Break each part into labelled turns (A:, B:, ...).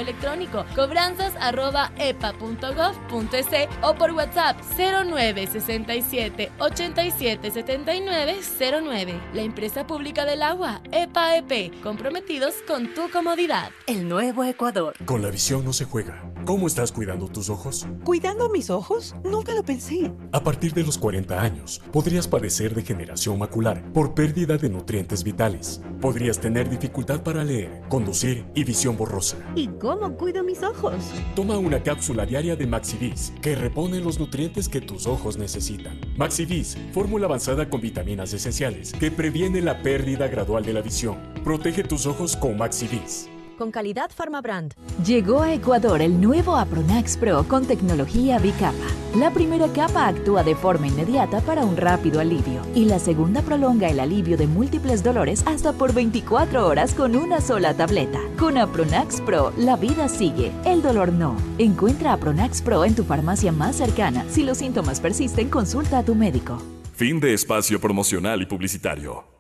A: electrónico cobranzas@epa.gov.es o por WhatsApp 0967 87 79 09. La empresa pública del agua, EPA-EP, comprometidos con tu comodidad.
B: El nuevo Ecuador.
C: Con la visión no se juega. ¿Cómo estás cuidando tus ojos?
B: ¿Cuidando mis ojos? Nunca lo pensé.
C: A partir de los 40 años, podrías padecer degeneración macular por pérdida de nutrientes vitales. Podrías tener dificultad para leer, conducir y visión borrosa.
B: ¿Y cómo cuido mis ojos?
C: Toma una cápsula diaria de Maxivis, que repone los nutrientes que tus ojos necesitan. Maxivis, fórmula avanzada con vitaminas esenciales, que previene la pérdida gradual de la visión. Protege tus ojos con Maxivis.
B: Con calidad Pharmabrand.
D: Llegó a Ecuador el nuevo Apronax Pro con tecnología bicapa. La primera capa actúa de forma inmediata para un rápido alivio y la segunda prolonga el alivio de múltiples dolores hasta por 24 horas con una sola tableta. Con Apronax Pro, la vida sigue, el dolor no. Encuentra Apronax Pro en tu farmacia más cercana. Si los síntomas persisten, consulta a tu médico.
E: Fin de espacio promocional y publicitario.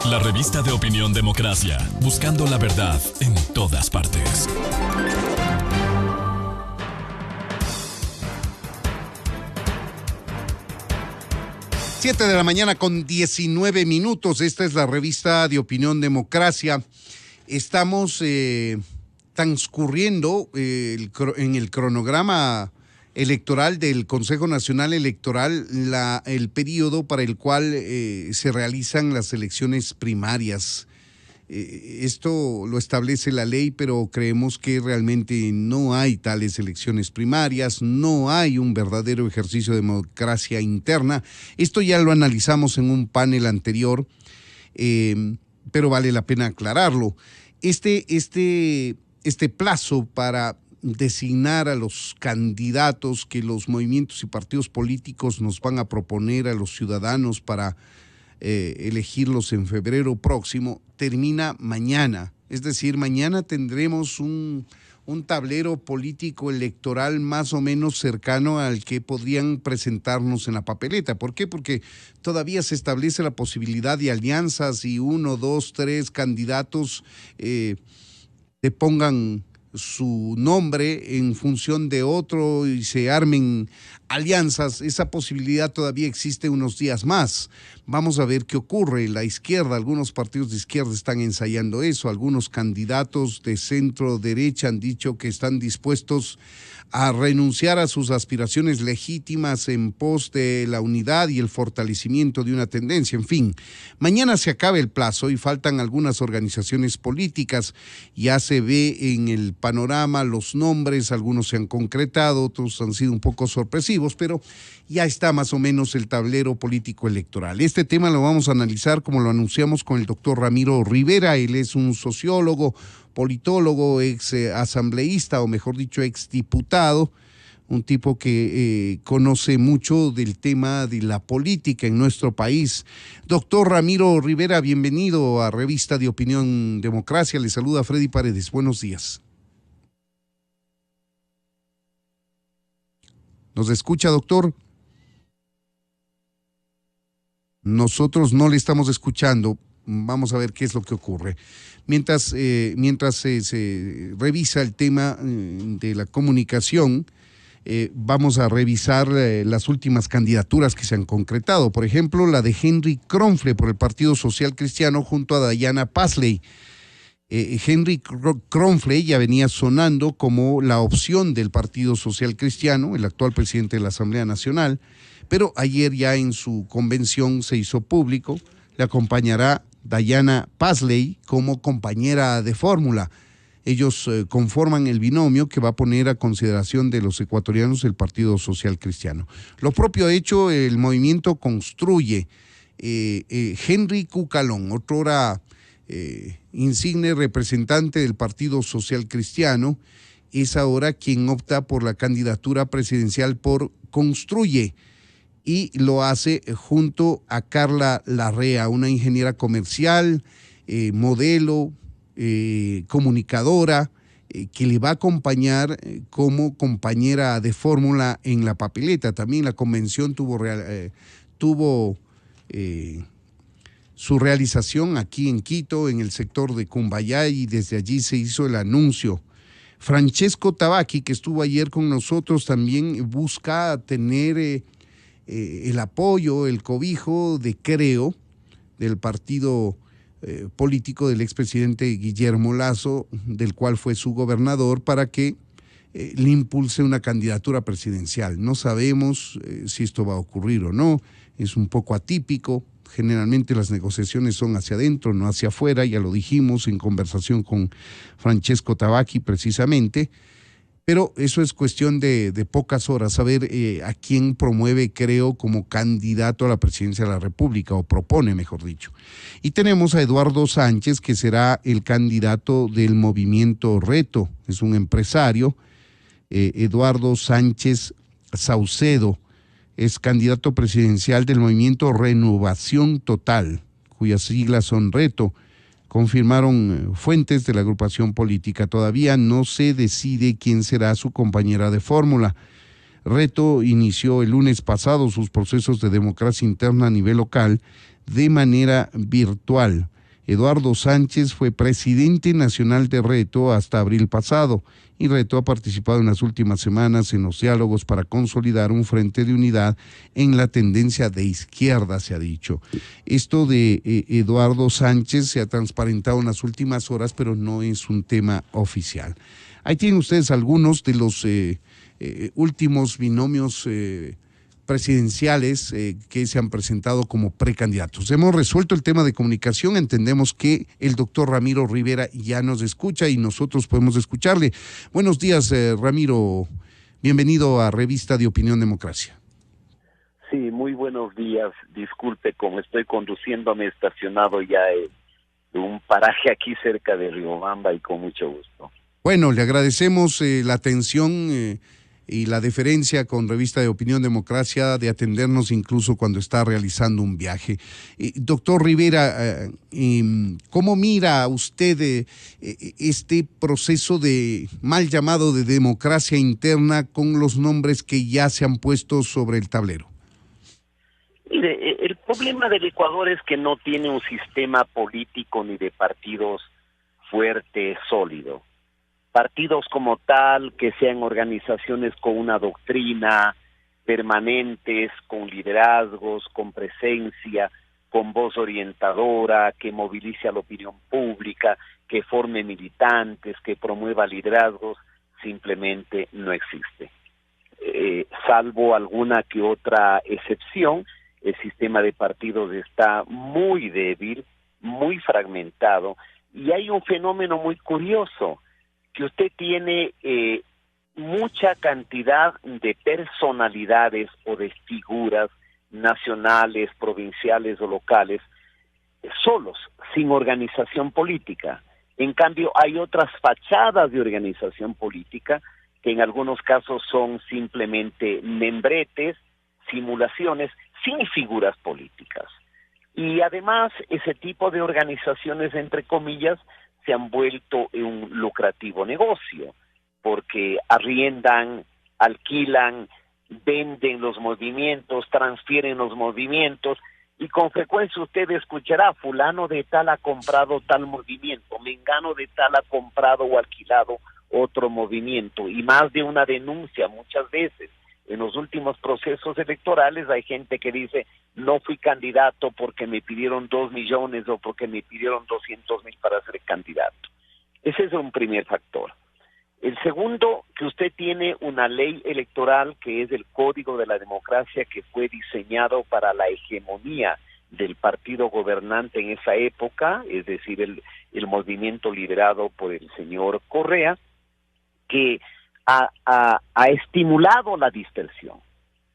F: La revista de opinión Democracia, buscando la verdad en todas partes.
G: Siete de la mañana con 19 minutos. Esta es la revista de opinión Democracia. Estamos transcurriendo en el cronograma electoral del Consejo Nacional Electoral el periodo para el cual se realizan las elecciones primarias. Esto lo establece la ley, pero creemos que realmente no hay tales elecciones primarias, no hay un verdadero ejercicio de democracia interna. Esto ya lo analizamos en un panel anterior, pero vale la pena aclararlo. Este plazo para designar a los candidatos que los movimientos y partidos políticos nos van a proponer a los ciudadanos para elegirlos en febrero próximo, termina mañana. Es decir, mañana tendremos un tablero político electoral más o menos cercano al que podrían presentarnos en la papeleta. ¿Por qué? Porque todavía se establece la posibilidad de alianzas y 1, 2, 3 candidatos te pongan su nombre en función de otro y se armen alianzas. Esa posibilidad todavía existe unos días más. Vamos a ver qué ocurre. La izquierda, algunos partidos de izquierda están ensayando eso. Algunos candidatos de centro derecha han dicho que están dispuestos a renunciar a sus aspiraciones legítimas en pos de la unidad y el fortalecimiento de una tendencia. En fin, mañana se acaba el plazo y faltan algunas organizaciones políticas. Ya se ve en el panorama los nombres, algunos se han concretado, otros han sido un poco sorpresivos, pero ya está más o menos el tablero político electoral. Este tema lo vamos a analizar, como lo anunciamos, con el doctor Ramiro Rivera. Él es un sociólogo, politólogo, ex asambleísta, o mejor dicho, ex diputado, un tipo que conoce mucho del tema de la política en nuestro país. Doctor Ramiro Rivera, bienvenido a Revista de Opinión Democracia. Le saluda Freddy Paredes. Buenos días. ¿Nos escucha, doctor? Nosotros no le estamos escuchando. Vamos a ver qué es lo que ocurre. Mientras se revisa el tema de la comunicación, vamos a revisar las últimas candidaturas que se han concretado. Por ejemplo, la de Henry Kronfle por el Partido Social Cristiano junto a Diana Pasley. Henry Kronfle ya venía sonando como la opción del Partido Social Cristiano, el actual presidente de la Asamblea Nacional, pero ayer ya en su convención se hizo público, le acompañará Diana Pasley como compañera de fórmula. Ellos conforman el binomio que va a poner a consideración de los ecuatorianos el Partido Social Cristiano. Lo propio ha hecho el movimiento Construye. Henry Cucalón, otrora insigne representante del Partido Social Cristiano, es ahora quien opta por la candidatura presidencial por Construye, y lo hace junto a Carla Larrea, una ingeniera comercial, modelo, comunicadora, que le va a acompañar como compañera de fórmula en la papeleta. También la convención tuvo su realización aquí en Quito, en el sector de Cumbayá, y desde allí se hizo el anuncio. Francesco Tabaqui, que estuvo ayer con nosotros, también busca tener el apoyo, el cobijo de Creo, del partido político del expresidente Guillermo Lasso, del cual fue su gobernador, para que le impulse una candidatura presidencial. No sabemos si esto va a ocurrir o no, es un poco atípico. Generalmente las negociaciones son hacia adentro, no hacia afuera, ya lo dijimos en conversación con Francesco Tabaqui precisamente, pero eso es cuestión de pocas horas, a ver a quién promueve, Creo, como candidato a la presidencia de la República, o propone, mejor dicho. Y tenemos a Eduardo Sánchez, que será el candidato del movimiento Reto, es un empresario, Eduardo Sánchez Saucedo, es candidato presidencial del movimiento Renovación Total, cuyas siglas son Reto, confirmaron fuentes de la agrupación política. Todavía no se decide quién será su compañera de fórmula. Reto inició el lunes pasado sus procesos de democracia interna a nivel local de manera virtual. Eduardo Sánchez fue presidente nacional de Reto hasta abril pasado, y Reto ha participado en las últimas semanas en los diálogos para consolidar un frente de unidad en la tendencia de izquierda, se ha dicho. Esto de Eduardo Sánchez se ha transparentado en las últimas horas, pero no es un tema oficial. Ahí tienen ustedes algunos de los últimos binomios presidenciales que se han presentado como precandidatos. Hemos resuelto el tema de comunicación, entendemos que el doctor Ramiro Rivera ya nos escucha y nosotros podemos escucharle. Buenos días, Ramiro, bienvenido a Revista de Opinión Democracia.
H: Sí, muy buenos días, disculpe, como estoy conduciéndome estacionado ya de un paraje aquí cerca de Riobamba y con mucho gusto.
G: Bueno, le agradecemos la atención y la deferencia con Revista de Opinión Democracia de atendernos incluso cuando está realizando un viaje. Doctor Rivera, ¿cómo mira usted este proceso de mal llamado de democracia interna con los nombres que ya se han puesto sobre el tablero?
H: Mire, el problema del Ecuador es que no tiene un sistema político ni de partidos fuerte, sólido. Partidos como tal, que sean organizaciones con una doctrina, permanentes, con liderazgos, con presencia, con voz orientadora, que movilice a la opinión pública, que forme militantes, que promueva liderazgos, simplemente no existe. Salvo alguna que otra excepción, el sistema de partidos está muy débil, muy fragmentado, y hay un fenómeno muy curioso, que usted tiene mucha cantidad de personalidades o de figuras nacionales, provinciales o locales, solos, sin organización política. En cambio, hay otras fachadas de organización política que en algunos casos son simplemente membretes, simulaciones, sin figuras políticas. Y además, ese tipo de organizaciones, entre comillas, se han vuelto en un lucrativo negocio, porque arriendan, alquilan, venden los movimientos, transfieren los movimientos, y con frecuencia usted escuchará, fulano de tal ha comprado tal movimiento, mengano de tal ha comprado o alquilado otro movimiento, y más de una denuncia muchas veces. En los últimos procesos electorales hay gente que dice, no fui candidato porque me pidieron 2 millones o porque me pidieron 200,000 para ser candidato. Ese es un primer factor. El segundo, que usted tiene una ley electoral que es el Código de la Democracia, que fue diseñado para la hegemonía del partido gobernante en esa época, es decir, el movimiento liderado por el señor Correa, que ha estimulado la dispersión.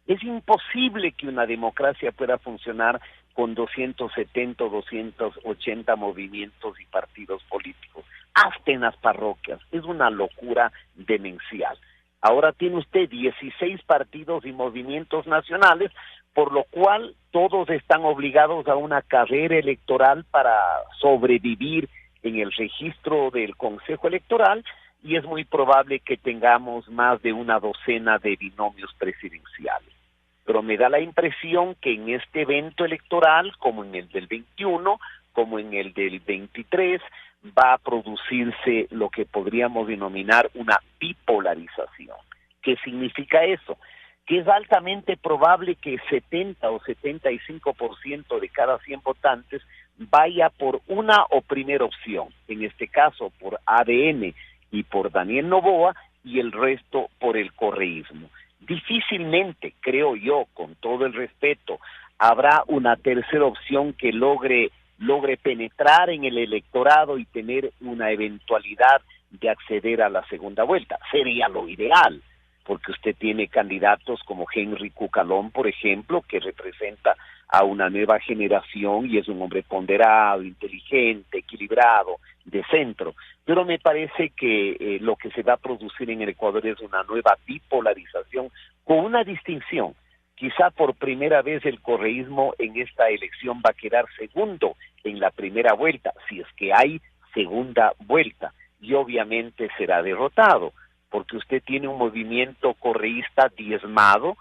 H: Es imposible que una democracia pueda funcionar con 270 o 280 movimientos y partidos políticos, hasta en las parroquias. Es una locura demencial. Ahora tiene usted 16 partidos y movimientos nacionales, por lo cual todos están obligados a una carrera electoral para sobrevivir en el registro del Consejo Electoral, y es muy probable que tengamos más de una docena de binomios presidenciales. pero me da la impresión que en este evento electoral, como en el del 21, como en el del 23, va a producirse lo que podríamos denominar una bipolarización. ¿Qué significa eso? Que es altamente probable que 70 o 75% de cada 100 votantes vaya por una o primera opción, en este caso por ADN y por Daniel Noboa, y el resto por el correísmo. Difícilmente, creo yo, con todo el respeto, habrá una tercera opción que logre penetrar en el electorado y tener una eventualidad de acceder a la segunda vuelta. Sería lo ideal, porque usted tiene candidatos como Henry Cucalón, por ejemplo, que representa a una nueva generación y es un hombre ponderado, inteligente, equilibrado, de centro. Pero me parece que lo que se va a producir en el Ecuador es una nueva bipolarización con una distinción. Quizá por primera vez el correísmo en esta elección va a quedar segundo en la primera vuelta, si es que hay segunda vuelta, y obviamente será derrotado, porque usted tiene un movimiento correísta diezmado,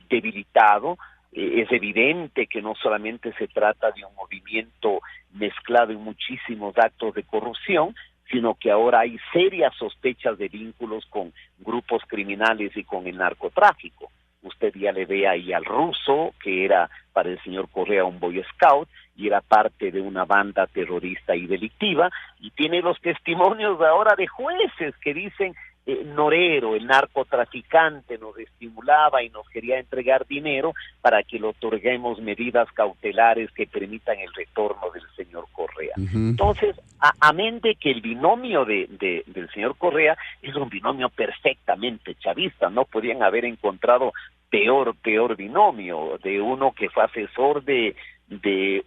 H: debilitado. Es evidente que no solamente se trata de un movimiento mezclado en muchísimos actos de corrupción, sino que ahora hay serias sospechas de vínculos con grupos criminales y con el narcotráfico. Usted ya le ve ahí al ruso, que era para el señor Correa un Boy Scout, y era parte de una banda terrorista y delictiva, y tiene los testimonios ahora de jueces que dicen Norero, el narcotraficante, nos estimulaba y nos quería entregar dinero para que le otorguemos medidas cautelares que permitan el retorno del señor Correa. Entonces, amén de que el binomio del señor Correa es un binomio perfectamente chavista, no podían haber encontrado peor binomio, de uno que fue asesor de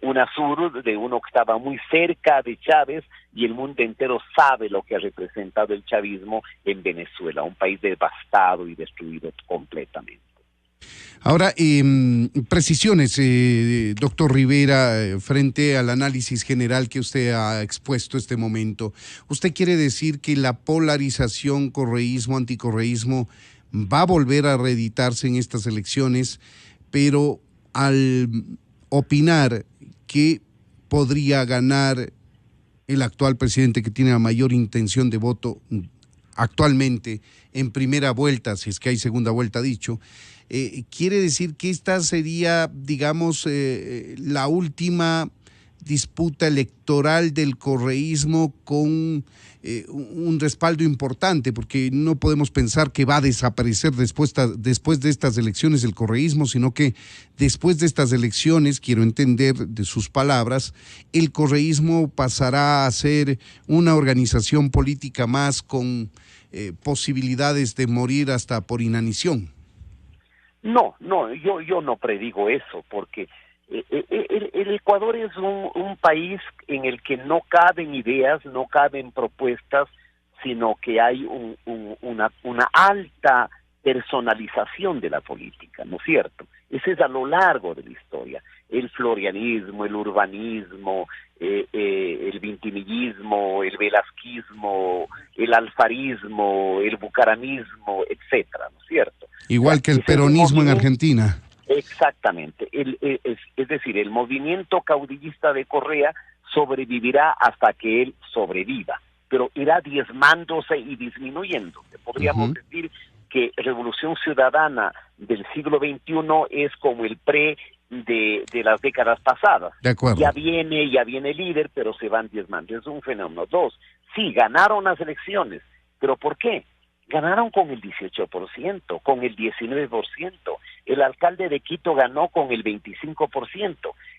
H: UNASUR, de uno que estaba muy cerca de Chávez, y el mundo entero sabe lo que ha representado el chavismo en Venezuela, un país devastado y destruido completamente.
G: Ahora, precisiones, doctor Rivera, frente al análisis general que usted ha expuesto este momento. ¿Usted quiere decir que la polarización correísmo-anticorreísmo va a volver a reeditarse en estas elecciones, pero al opinar que podría ganar el actual presidente, que tiene la mayor intención de voto actualmente en primera vuelta, si es que hay segunda vuelta dicho, quiere decir que esta sería, digamos, la última disputa electoral del correísmo con un respaldo importante, porque no podemos pensar que va a desaparecer después de estas elecciones el correísmo, sino que después de estas elecciones, quiero entender de sus palabras, el correísmo pasará a ser una organización política más con posibilidades de morir hasta por inanición.
H: No, yo no predigo eso, porque el Ecuador es un país en el que no caben ideas, no caben propuestas, sino que hay una alta personalización de la política, ¿no es cierto? Ese es a lo largo de la historia. El florianismo, el urbanismo, el vintimillismo, el velasquismo, el alfarismo, el bucaramismo, etcétera, ¿no es cierto?
G: Igual que el peronismo en Argentina.
H: Exactamente, es decir, el movimiento caudillista de Correa sobrevivirá hasta que él sobreviva, pero irá diezmándose y disminuyendo. Podríamos decir que Revolución Ciudadana del siglo XXI es como el pre de las décadas pasadas.
G: De acuerdo.
H: Ya viene el líder, pero se van diezmando. Es un fenómeno. Dos, sí, ganaron las elecciones, pero ¿por qué? Ganaron con el 18%, con el 19%. El alcalde de Quito ganó con el 25%.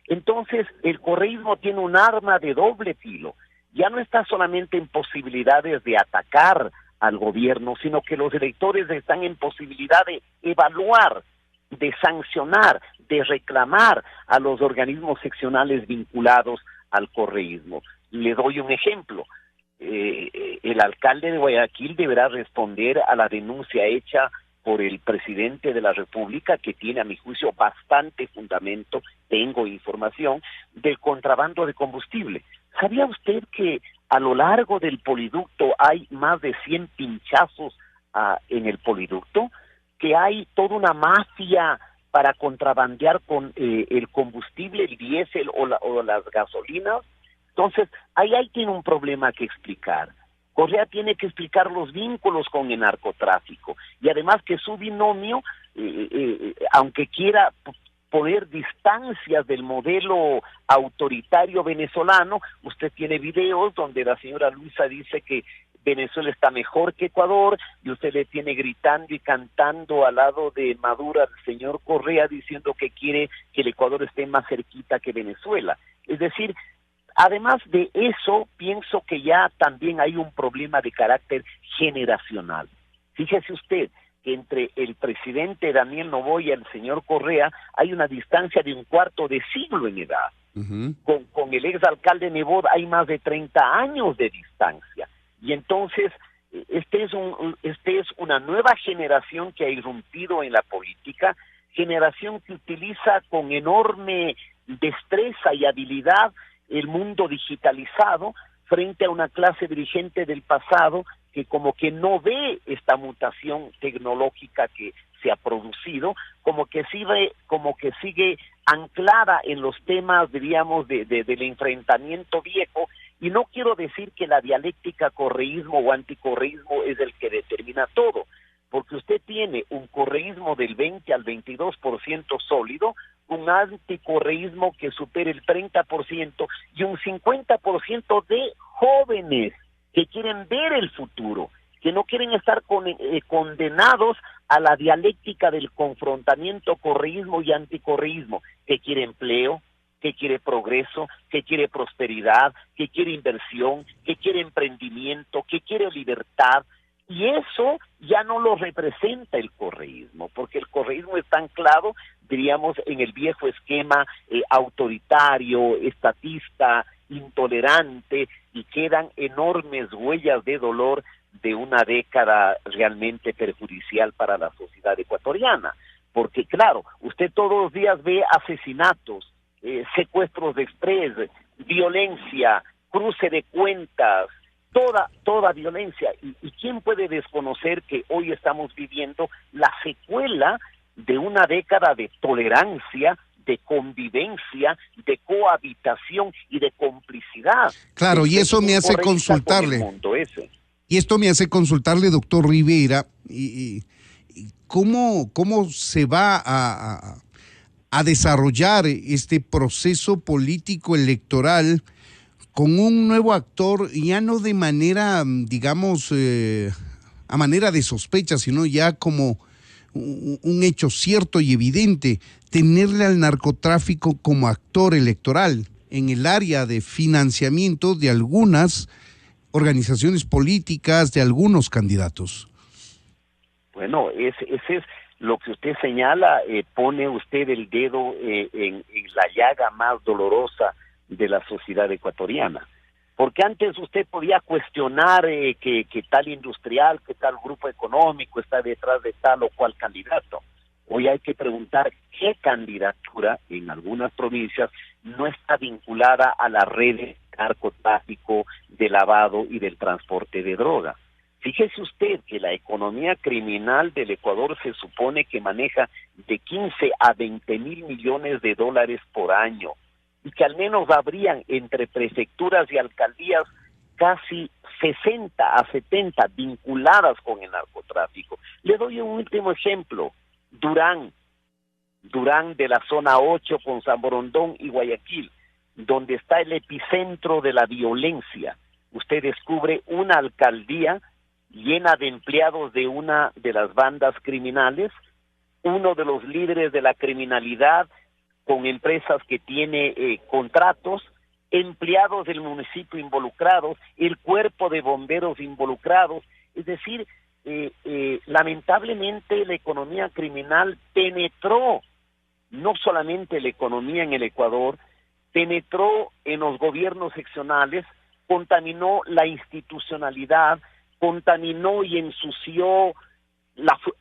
H: Entonces, el correísmo tiene un arma de doble filo. Ya no está solamente en posibilidades de atacar al gobierno, sino que los electores están en posibilidad de evaluar, de sancionar, de reclamar a los organismos seccionales vinculados al correísmo. Le doy un ejemplo. El alcalde de Guayaquil deberá responder a la denuncia hecha por el presidente de la República, que tiene a mi juicio bastante fundamento, tengo información, del contrabando de combustible. ¿Sabía usted que a lo largo del poliducto hay más de 100 pinchazos en el poliducto? Que hay toda una mafia para contrabandear con el combustible, el diésel o las gasolinas. Entonces, ahí tiene un problema que explicar. Correa tiene que explicar los vínculos con el narcotráfico y además que su binomio, aunque quiera poner distancias del modelo autoritario venezolano, usted tiene videos donde la señora Luisa dice que Venezuela está mejor que Ecuador y usted le tiene gritando y cantando al lado de Maduro al señor Correa diciendo que quiere que el Ecuador esté más cerquita que Venezuela. Es decir, además de eso, pienso que ya también hay un problema de carácter generacional. Fíjese usted que entre el presidente Daniel Noboa y el señor Correa hay una distancia de un cuarto de siglo en edad. Uh-huh. Con el exalcalde Nebot hay más de 30 años de distancia. Y entonces, este es una nueva generación que ha irrumpido en la política, generación que utiliza con enorme destreza y habilidad el mundo digitalizado frente a una clase dirigente del pasado que como que no ve esta mutación tecnológica que se ha producido, como que sigue anclada en los temas, diríamos, del enfrentamiento viejo. Y no quiero decir que la dialéctica correísmo o anticorreísmo es el que determina todo, porque usted tiene un correísmo del 20 al 22% sólido, un anticorreísmo que supera el 30% y un 50% de jóvenes que quieren ver el futuro, que no quieren estar condenados a la dialéctica del confrontamiento correísmo y anticorreísmo, que quiere empleo, que quiere progreso, que quiere prosperidad, que quiere inversión, que quiere emprendimiento, que quiere libertad. Y eso ya no lo representa el correísmo, porque el correísmo está anclado, diríamos, en el viejo esquema autoritario, estatista, intolerante, y quedan enormes huellas de dolor de una década realmente perjudicial para la sociedad ecuatoriana. Porque, claro, usted todos los días ve asesinatos, secuestros de express, violencia, cruce de cuentas, toda violencia. ¿Y quién puede desconocer que hoy estamos viviendo la secuela de una década de tolerancia, de convivencia, de cohabitación y de complicidad?
G: Claro, y eso me hace consultarle. Y esto me hace consultarle, doctor Rivera, y cómo se va a desarrollar este proceso político electoral con un nuevo actor, ya no de manera, digamos, a manera de sospecha, sino ya como un hecho cierto y evidente, tenerle al narcotráfico como actor electoral en el área de financiamiento de algunas organizaciones políticas, de algunos candidatos.
H: Bueno, ese es lo que usted señala, pone usted el dedo en la llaga más dolorosa de la sociedad ecuatoriana. Porque antes usted podía cuestionar que tal industrial, que tal grupo económico está detrás de tal o cual candidato. Hoy hay que preguntar qué candidatura en algunas provincias no está vinculada a la red de narcotráfico, de lavado y del transporte de droga. Fíjese usted que la economía criminal del Ecuador se supone que maneja de 15 a 20 mil millones de dólares por año, y que al menos habrían entre prefecturas y alcaldías casi 60 a 70 vinculadas con el narcotráfico. Le doy un último ejemplo: Durán de la zona 8 con San Borondón y Guayaquil, donde está el epicentro de la violencia. Usted descubre una alcaldía llena de empleados de una de las bandas criminales, uno de los líderes de la criminalidad con empresas que tiene contratos, empleados del municipio involucrados, el cuerpo de bomberos involucrados. Es decir, lamentablemente la economía criminal penetró no solamente la economía en el Ecuador, penetró en los gobiernos seccionales, contaminó la institucionalidad, contaminó y ensució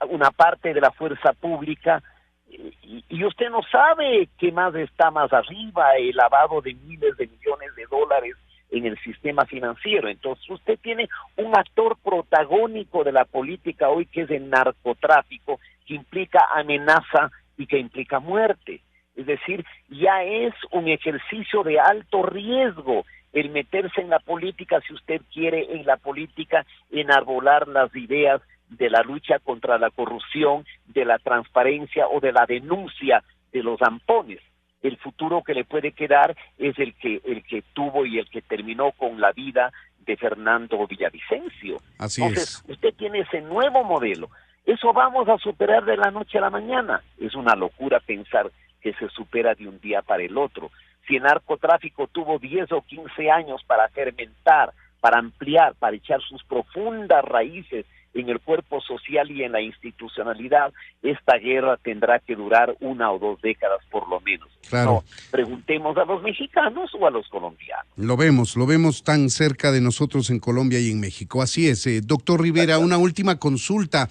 H: una parte de la fuerza pública, y usted no sabe qué más está más arriba, el lavado de miles de millones de dólares en el sistema financiero. Entonces usted tiene un actor protagónico de la política hoy, que es el narcotráfico, que implica amenaza y que implica muerte. Es decir, ya es un ejercicio de alto riesgo el meterse en la política, si usted quiere en la política enarbolar las ideas de la lucha contra la corrupción, de la transparencia o de la denuncia de los zampones. El futuro que le puede quedar es el que tuvo y el que terminó con la vida de Fernando Villavicencio.
G: Así
H: Entonces,
G: es.
H: usted tiene ese nuevo modelo. Eso vamos a superar de la noche a la mañana. Es una locura pensar que se supera de un día para el otro. Si el narcotráfico tuvo 10 o 15 años para fermentar, para ampliar, para echar sus profundas raíces en el cuerpo social y en la institucionalidad, esta guerra tendrá que durar 1 o 2 décadas por lo menos.
G: Claro.
H: No, preguntemos a los mexicanos o a los colombianos.
G: Lo vemos tan cerca de nosotros en Colombia y en México. Así es. Doctor Rivera, una última consulta.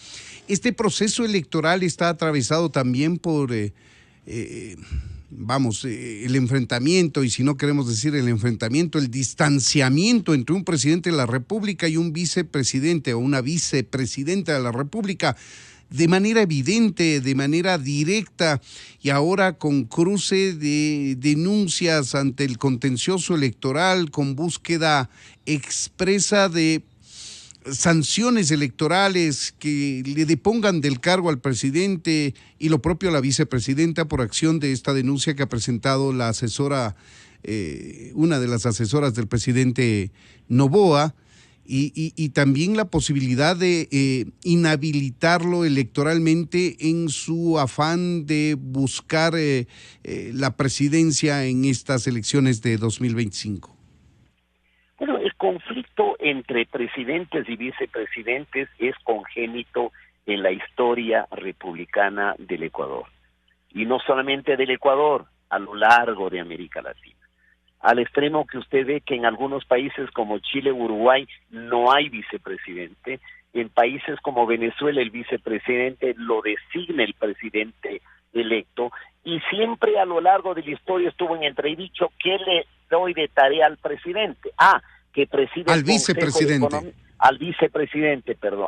G: Este proceso electoral está atravesado también por, el enfrentamiento, y si no queremos decir el enfrentamiento, el distanciamiento entre un presidente de la República y un vicepresidente o una vicepresidenta de la República, de manera evidente, de manera directa, y ahora con cruce de denuncias ante el contencioso electoral, con búsqueda expresa de sanciones electorales que le depongan del cargo al presidente y lo propio a la vicepresidenta por acción de esta denuncia que ha presentado la asesora, una de las asesoras del presidente Noboa, y también la posibilidad de inhabilitarlo electoralmente en su afán de buscar la presidencia en estas elecciones de 2025.
H: Bueno, el conflicto entre presidentes y vicepresidentes es congénito en la historia republicana del Ecuador. Y no solamente del Ecuador, a lo largo de América Latina. Al extremo que usted ve que en algunos países como Chile, Uruguay, no hay vicepresidente. En países como Venezuela, el vicepresidente lo designa el presidente electo. Y siempre a lo largo de la historia estuvo en entredicho qué le doy de tarea al presidente. Que preside
G: al vicepresidente.
H: Al vicepresidente, perdón.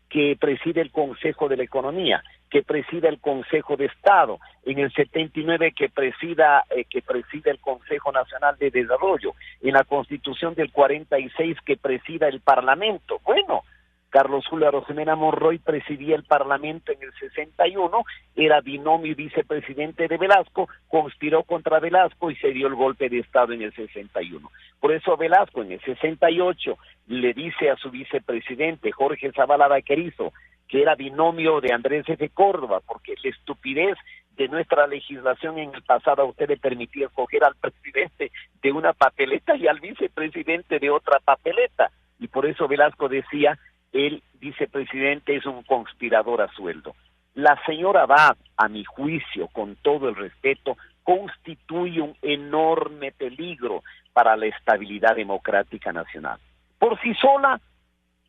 H: Que preside el Consejo de la Economía, que presida el Consejo de Estado, en el 79 que presida el Consejo Nacional de Desarrollo, en la Constitución del 46 que presida el Parlamento. Bueno, Carlos Julio Arosemena Monroy presidía el Parlamento en el 61, era binomio y vicepresidente de Velasco, conspiró contra Velasco y se dio el golpe de Estado en el 61. Por eso Velasco en el 68 le dice a su vicepresidente Jorge Zavala Vaquerizo, que era binomio de Andrés F. Córdoba, porque la estupidez de nuestra legislación en el pasado a usted le permitía escoger al presidente de una papeleta y al vicepresidente de otra papeleta. Y por eso Velasco decía, el vicepresidente es un conspirador a sueldo. La señora Abad, a mi juicio, con todo el respeto, constituye un enorme peligro para la estabilidad democrática nacional. Por sí sola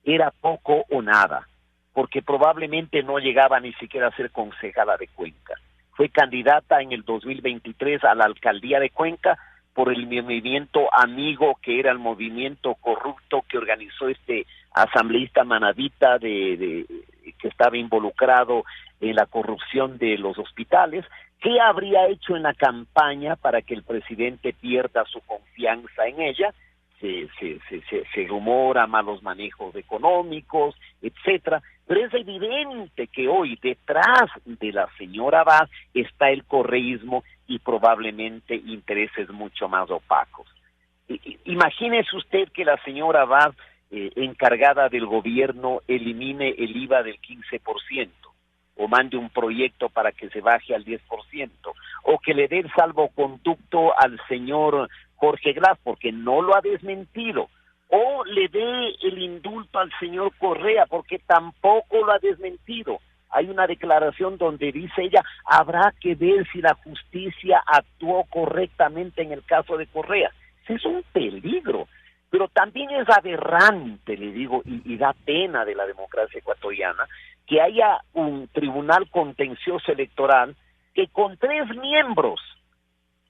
H: era poco o nada, porque probablemente no llegaba ni siquiera a ser concejala de Cuenca. Fue candidata en el 2023 a la alcaldía de Cuenca por el movimiento amigo, que era el movimiento corrupto que organizó este asambleísta Manavita que estaba involucrado en la corrupción de los hospitales. ¿Qué habría hecho en la campaña para que el presidente pierda su confianza en ella? Se rumora malos manejos económicos, etcétera, pero es evidente que hoy detrás de la señora Abad está el correísmo y probablemente intereses mucho más opacos. Imagínese usted que la señora Abad, encargada del gobierno, elimine el IVA del 15%, o mande un proyecto para que se baje al 10%, o que le dé el salvoconducto al señor Jorge Glass, porque no lo ha desmentido, o le dé el indulto al señor Correa, porque tampoco lo ha desmentido. Hay una declaración donde dice ella, habrá que ver si la justicia actuó correctamente en el caso de Correa. Es un peligro, pero también es aberrante, le digo, y da pena de la democracia ecuatoriana, que haya un tribunal contencioso electoral que con 3 miembros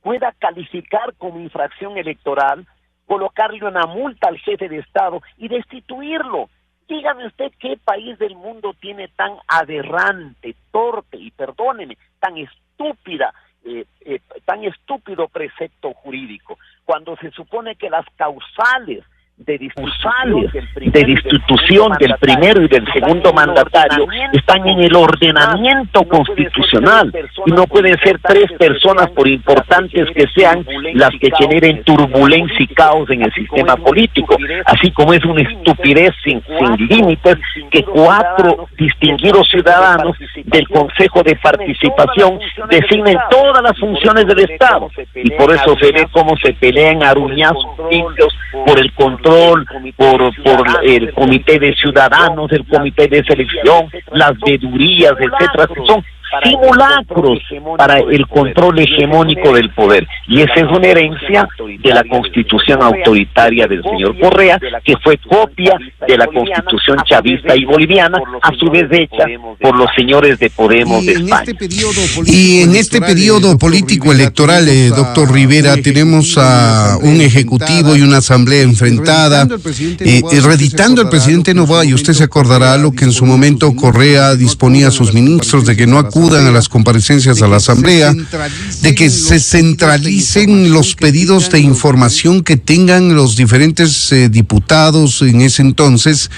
H: pueda calificar como infracción electoral, colocarle una multa al jefe de Estado y destituirlo. Dígame usted qué país del mundo tiene tan aberrante, torpe y, perdóneme, tan estúpida, tan estúpido precepto jurídico, cuando se supone que las causales de destitución del primero y del segundo mandatario están en el ordenamiento constitucional, y no pueden ser 3 personas, por importantes que sean, las que generen turbulencia y caos en el sistema político, así como es una estupidez sin límites que 4 distinguidos ciudadanos del Consejo de Participación designen todas las funciones del Estado, y por eso se ve cómo se pelean aruñazos limpios por el control, por el comité de ciudadanos, el comité de selección, las vedurías, etcétera, que son simulacros para el control hegemónico del poder. Y esa es una herencia de la constitución autoritaria del señor Correa, que fue copia de la constitución chavista y boliviana, a su vez hecha por los señores de Podemos de España.
G: Y en este periodo político electoral, doctor Rivera, tenemos a un ejecutivo y una asamblea enfrentada, reeditando al presidente Noboa, y usted se acordará lo que en su momento Correa disponía a sus ministros de que no acudan a las comparecencias a la asamblea, de que se centralicen los pedidos de información que tengan los diferentes diputados en ese entonces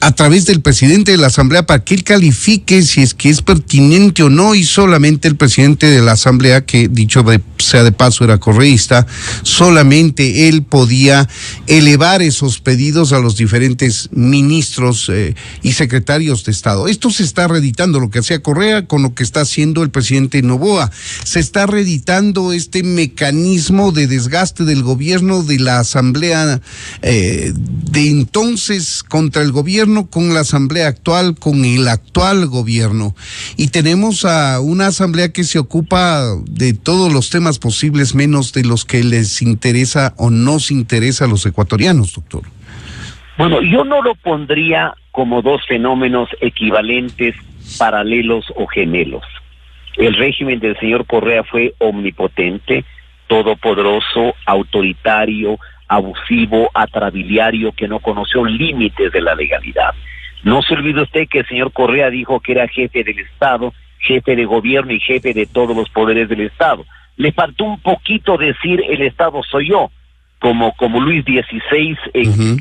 G: a través del presidente de la asamblea, para que él califique si es que es pertinente o no, y solamente el presidente de la asamblea, que dicho sea de paso era correísta, solamente él podía elevar esos pedidos a los diferentes ministros y secretarios de Estado. Esto se está reeditando, lo que hacía Correa con lo que está haciendo el presidente Noboa. Se está reeditando este mecanismo de desgaste del gobierno, de la asamblea de entonces contra el gobierno, con la asamblea actual, con el actual gobierno. Y tenemos a una asamblea que se ocupa de todos los temas posibles, menos de los que les interesa o nos interesa a los ecuatorianos, doctor.
H: Bueno, yo no lo pondría como 2 fenómenos equivalentes, paralelos o gemelos. El régimen del señor Correa fue omnipotente, todopoderoso, autoritario, abusivo, atrabiliario, que no conoció límites de la legalidad. No se olvide usted que el señor Correa dijo que era jefe del Estado, jefe de gobierno y jefe de todos los poderes del Estado. Le faltó un poquito decir el Estado soy yo, como Luis XVI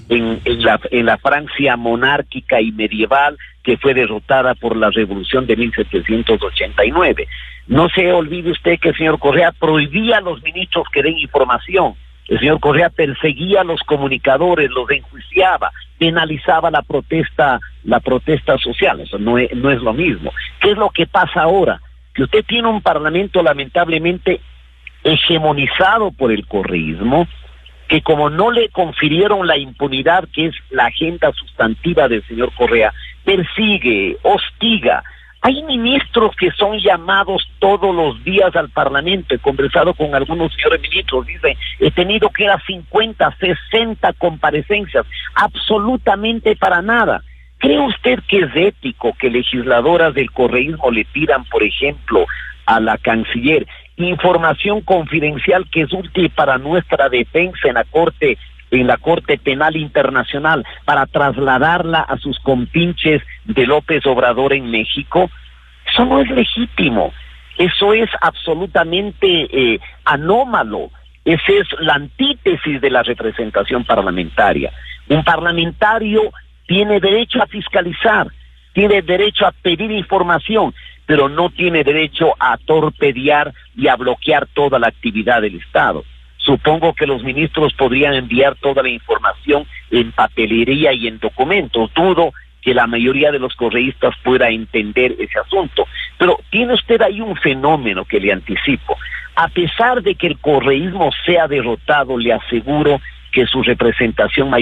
H: en la Francia monárquica y medieval, que fue derrotada por la revolución de 1789. No se olvide usted que el señor Correa prohibía a los ministros que den información. El señor Correa perseguía a los comunicadores, los enjuiciaba, penalizaba la protesta social. Eso no es lo mismo. ¿Qué es lo que pasa ahora? Que usted tiene un parlamento lamentablemente hegemonizado por el correísmo, que como no le confirieron la impunidad, que es la agenda sustantiva del señor Correa, persigue, hostiga. Hay ministros que son llamados todos los días al Parlamento. He conversado con algunos señores ministros, dicen, he tenido que ir a 50, 60 comparecencias, absolutamente para nada. ¿Cree usted que es ético que legisladoras del correísmo le pidan, por ejemplo, a la canciller información confidencial que es útil para nuestra defensa en la Corte Penal Internacional, para trasladarla a sus compinches de López Obrador en México? Eso no es legítimo, eso es absolutamente anómalo. Esa es la antítesis de la representación parlamentaria. Un parlamentario tiene derecho a fiscalizar, tiene derecho a pedir información, pero no tiene derecho a torpedear y a bloquear toda la actividad del Estado. Supongo que los ministros podrían enviar toda la información en papelería y en documentos. Dudo que la mayoría de los correístas pueda entender ese asunto. Pero tiene usted ahí un fenómeno que le anticipo. A pesar de que el correísmo sea derrotado, le aseguro que su representación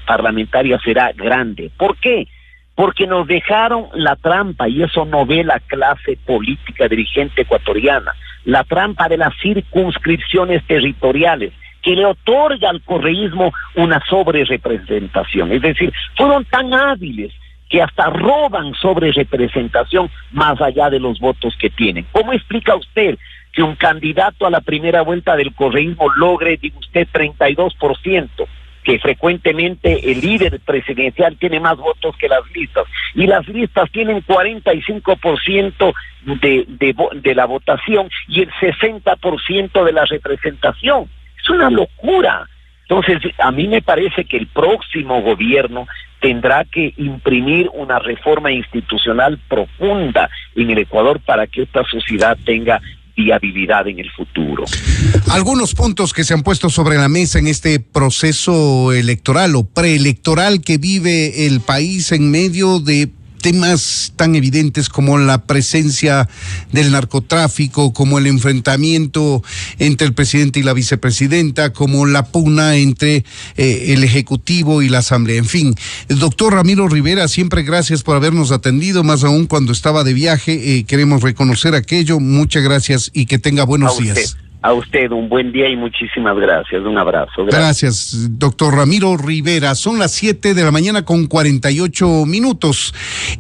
H: parlamentaria será grande. ¿Por qué? Porque nos dejaron la trampa, y eso no ve la clase política dirigente ecuatoriana, la trampa de las circunscripciones territoriales, que le otorga al correísmo una sobrerepresentación. Es decir, fueron tan hábiles que hasta roban sobrerepresentación más allá de los votos que tienen. ¿Cómo explica usted que un candidato a la primera vuelta del correísmo logre, digo usted, 32%? que frecuentemente el líder presidencial tiene más votos que las listas, y las listas tienen 45% de la votación y el 60% de la representación. Es una locura. Entonces, a mí me parece que el próximo gobierno tendrá que imprimir una reforma institucional profunda en el Ecuador para que esta sociedad tenga viabilidad en el futuro.
G: Algunos puntos que se han puesto sobre la mesa en este proceso electoral o preelectoral que vive el país en medio de temas tan evidentes como la presencia del narcotráfico, como el enfrentamiento entre el presidente y la vicepresidenta, como la pugna entre el Ejecutivo y la Asamblea. En fin, doctor Ramiro Rivera, siempre gracias por habernos atendido, más aún cuando estaba de viaje. Queremos reconocer aquello. Muchas gracias y que tenga buenos días.
H: A usted un buen día y muchísimas gracias. Un abrazo.
G: Gracias, doctor Ramiro Rivera. Son las 7 de la mañana con 48 minutos.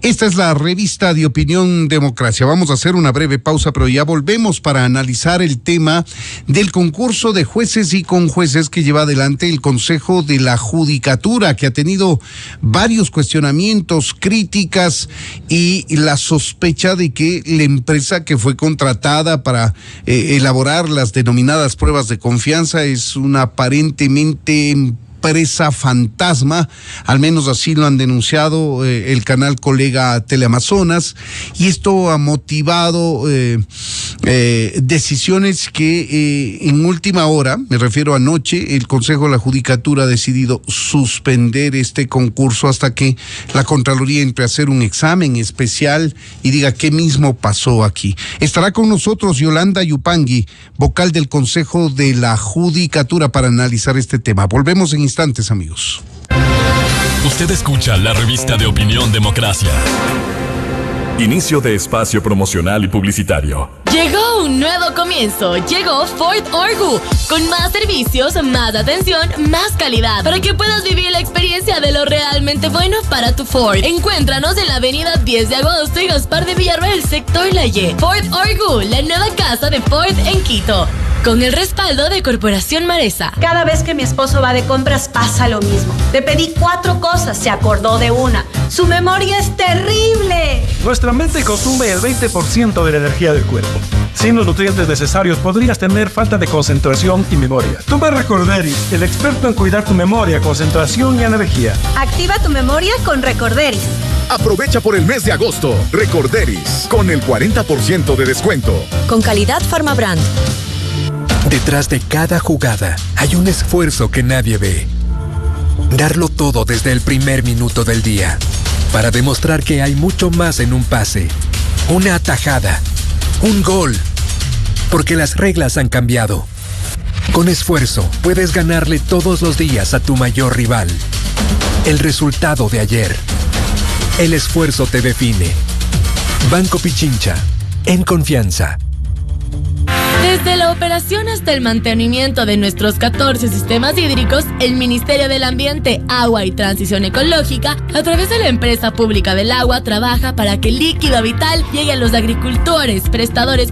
G: Esta es la revista de Opinión Democracia. Vamos a hacer una breve pausa, pero ya volvemos para analizar el tema del concurso de jueces y conjueces que lleva adelante el Consejo de la Judicatura, que ha tenido varios cuestionamientos, críticas y la sospecha de que la empresa que fue contratada para elaborar las denominadas pruebas de confianza es una aparentemente empresa fantasma, al menos así lo han denunciado el canal colega Teleamazonas, y esto ha motivado decisiones que en última hora, me refiero a anoche, el Consejo de la Judicatura ha decidido suspender este concurso hasta que la Contraloría entre a hacer un examen especial y diga qué mismo pasó aquí. Estará con nosotros Yolanda Yupangui, vocal del Consejo de la Judicatura, para analizar este tema. Volvemos en instantes, amigos.
F: Usted escucha la revista de Opinión Democracia.
E: Inicio de espacio promocional y publicitario.
A: Llegó un nuevo comienzo. Llegó Ford Orgu, con más servicios, más atención, más calidad, para que puedas vivir la experiencia de lo realmente bueno para tu Ford. Encuéntranos en la avenida 10 de agosto y Gaspar de Villarroel, sector La Y. Ford Orgu, la nueva casa de Ford en Quito, con el respaldo de Corporación Maresa.
B: Cada vez que mi esposo va de compras pasa lo mismo. Le pedí 4 cosas, se acordó de una. Su memoria es terrible.
I: Nuestra mente consume el 20% de la energía del cuerpo. Sin los nutrientes necesarios podrías tener falta de concentración y memoria. Toma Recorderis, el experto en cuidar tu memoria, concentración y energía.
B: Activa tu memoria con Recorderis.
J: Aprovecha por el mes de agosto. Recorderis, con el 40% de descuento.
B: Con calidad Farmabrand.
K: Detrás de cada jugada hay un esfuerzo que nadie ve. Darlo todo desde el primer minuto del día, para demostrar que hay mucho más en un pase, una atajada, un gol, porque las reglas han cambiado. Con esfuerzo puedes ganarle todos los días a tu mayor rival. El resultado de ayer. El esfuerzo te define. Banco Pichincha, en confianza.
A: Desde la operación hasta el mantenimiento de nuestros 14 sistemas hídricos, el Ministerio del Ambiente, Agua y Transición Ecológica, a través de la Empresa Pública del Agua, trabaja para que el líquido vital llegue a los agricultores, prestadores